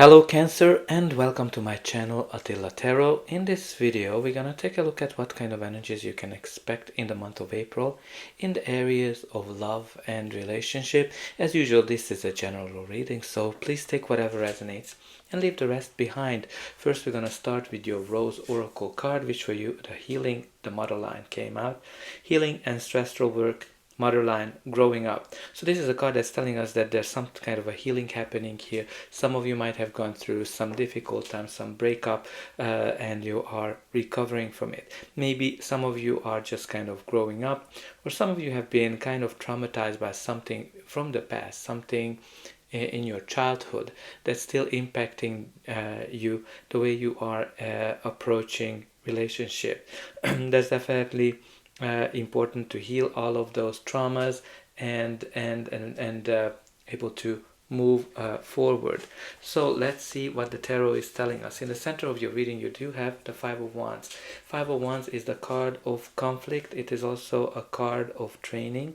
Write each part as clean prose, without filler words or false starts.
Hello Cancer and welcome to my channel Attila Tarot. In this video we're gonna take a look at what kind of energies you can expect in the month of April in the areas of love and relationship. As usual, this is a general reading, so please take whatever resonates and leave the rest behind. First we're gonna start with your Rose Oracle card, which for you the healing, the motherline came out. Healing and stressful work, motherline, growing up. So this is a card that's telling us that there's some kind of a healing happening here. Some of you might have gone through some difficult times, some breakup, and you are recovering from it. Maybe some of you are just kind of growing up, or some of you have been kind of traumatized by something from the past, something in your childhood that's still impacting you, the way you are approaching relationship. That's definitely important to heal all of those traumas and able to move forward. So let's see what the tarot is telling us. In the center of your reading you do have the Five of Wands. Five of Wands is the card of conflict. It is also a card of training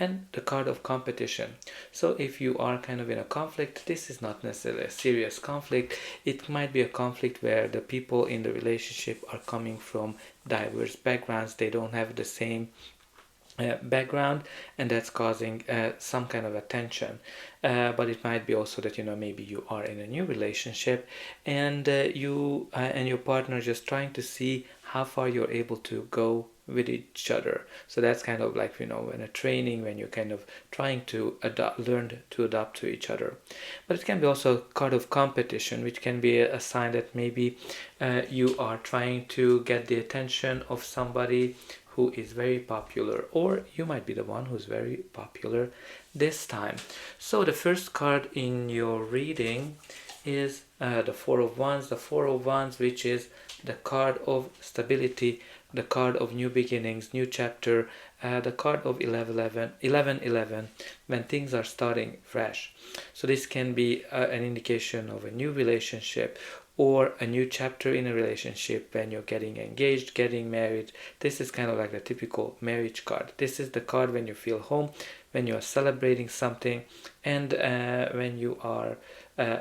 and the card of competition. So if you are kind of in a conflict, this is not necessarily a serious conflict. It might be a conflict where the people in the relationship are coming from diverse backgrounds. They don't have the same background, and that's causing some kind of a tension. But it might be also that maybe you are in a new relationship and you and your partner just trying to see how far you're able to go with each other. So that's kind of like in a training, when you're kind of trying to learn to adapt to each other. But it can be also a card of competition, which can be a sign that maybe you are trying to get the attention of somebody who is very popular, or you might be the one who's very popular this time. So the first card in your reading is the Four of Wands. The Four of Wands, which is the card of stability, the card of new beginnings, new chapter, the card of 1111, when things are starting fresh. So this can be an indication of a new relationship or a new chapter in a relationship, when you're getting engaged, getting married. This is kind of like the typical marriage card. This is the card when you feel home, when you are celebrating something, and when you are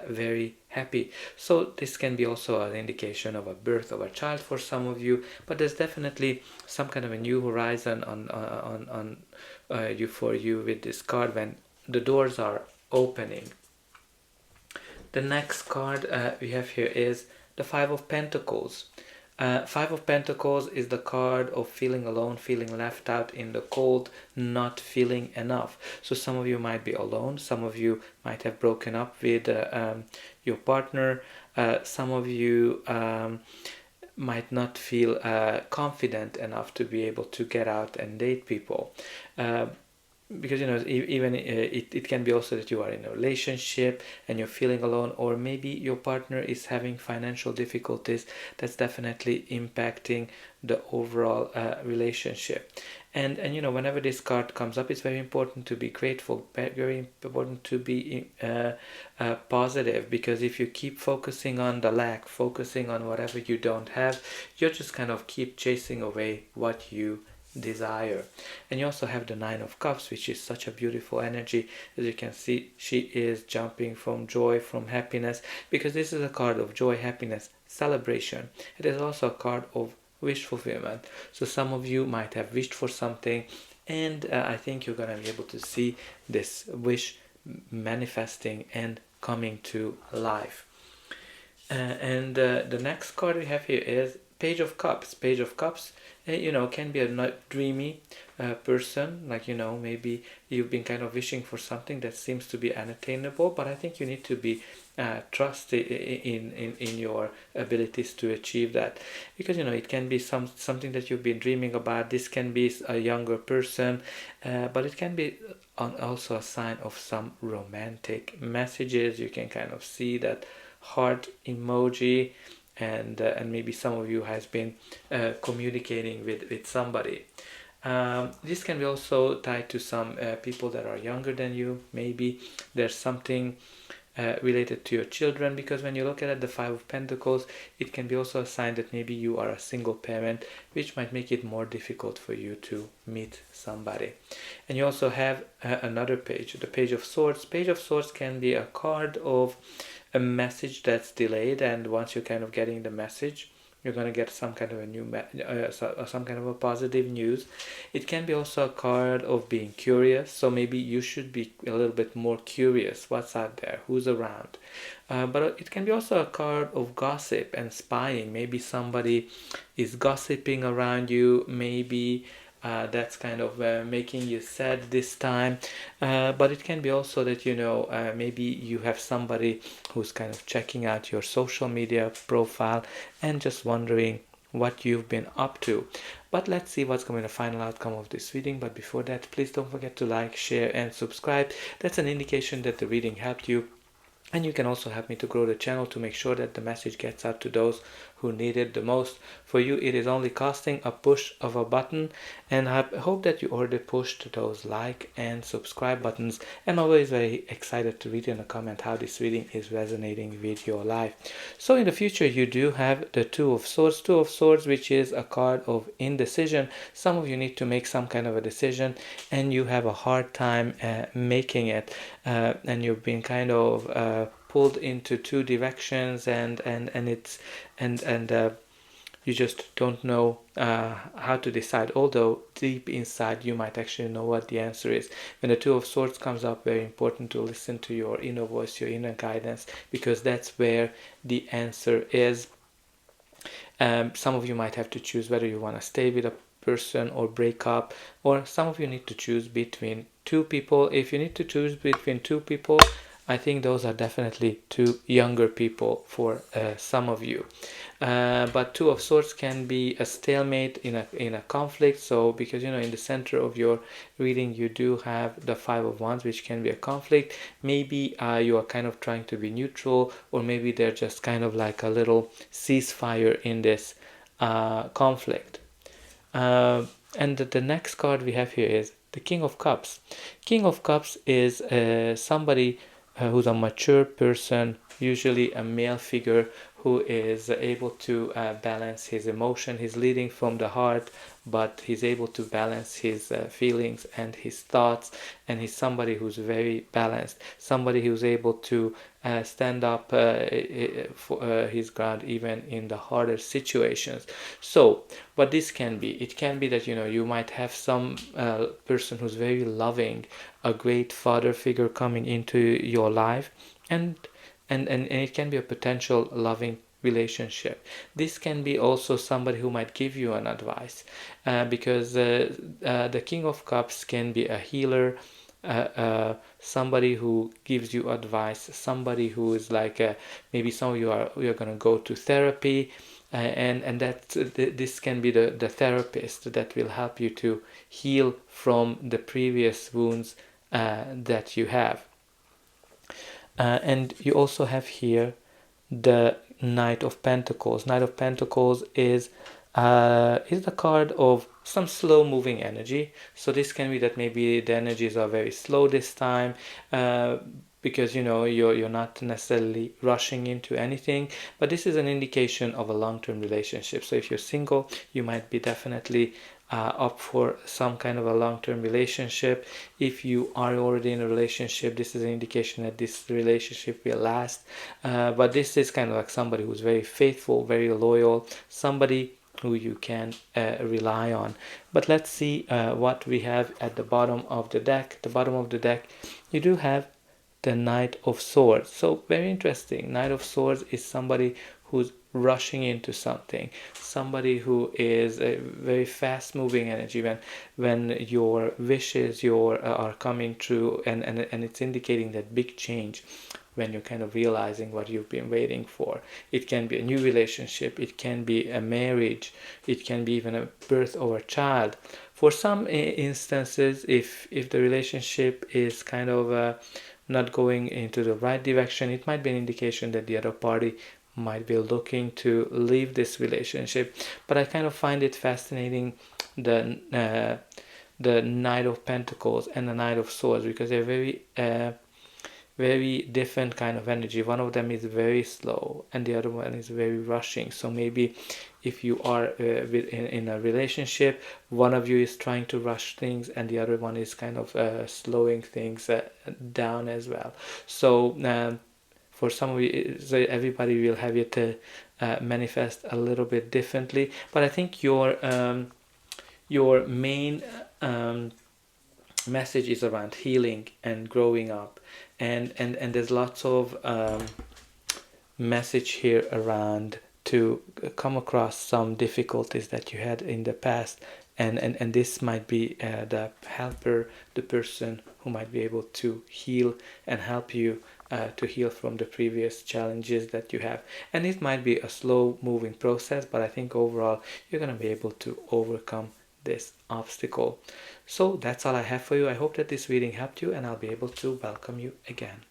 very happy. So this can be also an indication of a birth of a child for some of you, but there's definitely some kind of a new horizon on you for you with this card, when the doors are opening. The next card we have here is the Five of Pentacles. Five of Pentacles is the card of feeling alone, feeling left out in the cold, not feeling enough. So some of you might be alone, some of you might have broken up with your partner, some of you might not feel confident enough to be able to get out and date people. Because even it can be also that you are in a relationship and you're feeling alone, or maybe your partner is having financial difficulties. That's definitely impacting the overall relationship. And whenever this card comes up, it's very important to be grateful, very important to be positive, because if you keep focusing on the lack, focusing on whatever you don't have, you'll just kind of keep chasing away what you desire. And you also have the Nine of Cups, which is such a beautiful energy. As you can see, she is jumping from joy, from happiness, because this is a card of joy, happiness, celebration. It is also a card of wish fulfillment. So some of you might have wished for something, and I think you're gonna be able to see this wish manifesting and coming to life. And the next card we have here is Page of Cups. Page of Cups, can be a dreamy person, like maybe you've been kind of wishing for something that seems to be unattainable, but I think you need to be trusted in your abilities to achieve that, because it can be something that you've been dreaming about. This can be a younger person, but it can be also a sign of some romantic messages. You can kind of see that heart emoji, and maybe some of you has been communicating with somebody. This can be also tied to some people that are younger than you. Maybe there's something related to your children, because when you look at the Five of Pentacles, it can be also a sign that maybe you are a single parent, which might make it more difficult for you to meet somebody. And you also have another page, the Page of Swords. Page of Swords can be a card of a message that's delayed, and once you're kind of getting the message, you're going to get some kind of a some kind of a positive news. It can be also a card of being curious, so maybe you should be a little bit more curious what's out there, who's around. But it can be also a card of gossip and spying. Maybe somebody is gossiping around you, maybe that's kind of making you sad this time. But it can be also that, maybe you have somebody who's kind of checking out your social media profile and just wondering what you've been up to. But let's see what's going to be the final outcome of this reading. But before that, please don't forget to like, share, and subscribe. That's an indication that the reading helped you. And you can also help me to grow the channel to make sure that the message gets out to those who need it the most. For you, it is only costing a push of a button, and I hope that you already pushed those like and subscribe buttons. And always very excited to read in a comment how this reading is resonating with your life. So in the future, you do have the Two of Swords, which is a card of indecision. Some of you need to make some kind of a decision, and you have a hard time making it, and you've been kind of pulled into two directions, and you just don't know how to decide, although deep inside you might actually know what the answer is. When the Two of Swords comes up, very important to listen to your inner voice, your inner guidance, because that's where the answer is. Some of you might have to choose whether you want to stay with a person or break up, or some of you need to choose between two people. If you need to choose between two people, I think those are definitely two younger people for some of you. But Two of Swords can be a stalemate in a conflict. So because in the center of your reading you do have the Five of Wands, which can be a conflict. Maybe you are kind of trying to be neutral, or maybe they're just kind of like a little ceasefire in this conflict. And the next card we have here is the King of Cups. King of Cups is somebody who's a mature person, usually a male figure, who is able to balance his emotion. He's leading from the heart, but he's able to balance his feelings and his thoughts, and he's somebody who's very balanced, somebody who's able to stand up for his ground even in the harder situations. So what this can be, it can be that you might have some person who's very loving, a great father figure coming into your life, and it can be a potential loving relationship. This can be also somebody who might give you an advice, because the King of Cups can be a healer, somebody who gives you advice, somebody who is like maybe some of you are going to go to therapy, and that this can be the therapist that will help you to heal from the previous wounds that you have. And you also have here the Knight of Pentacles. Knight of Pentacles is the card of some slow moving energy. So this can be that maybe the energies are very slow this time, because you're not necessarily rushing into anything, but this is an indication of a long-term relationship. So if you're single, you might be definitely up for some kind of a long-term relationship. If you are already in a relationship, this is an indication that this relationship will last, but this is kind of like somebody who's very faithful, very loyal, somebody who you can rely on. But let's see what we have at the bottom of the deck. The bottom of the deck, you do have the Knight of Swords. So very interesting. Knight of Swords is somebody who's rushing into something, somebody who is a very fast moving energy when your wishes are coming true, and it's indicating that big change when you're kind of realizing what you've been waiting for. It can be a new relationship, it can be a marriage, it can be even a birth of a child. For some instances, if the relationship is kind of not going into the right direction, it might be an indication that the other party might be looking to leave this relationship. But I kind of find it fascinating, the Knight of Pentacles and the Knight of Swords, because they're very different kind of energy. One of them is very slow and the other one is very rushing. So maybe if you are in a relationship, one of you is trying to rush things and the other one is kind of slowing things down as well. So For some of you, so everybody will have it manifest a little bit differently, but I think your main message is around healing and growing up, and there's lots of message here around to come across some difficulties that you had in the past, and this might be the helper, the person who might be able to heal and help you to heal from the previous challenges that you have. And it might be a slow moving process, but I think overall you're going to be able to overcome this obstacle. So that's all I have for you. I hope that this reading helped you, and I'll be able to welcome you again.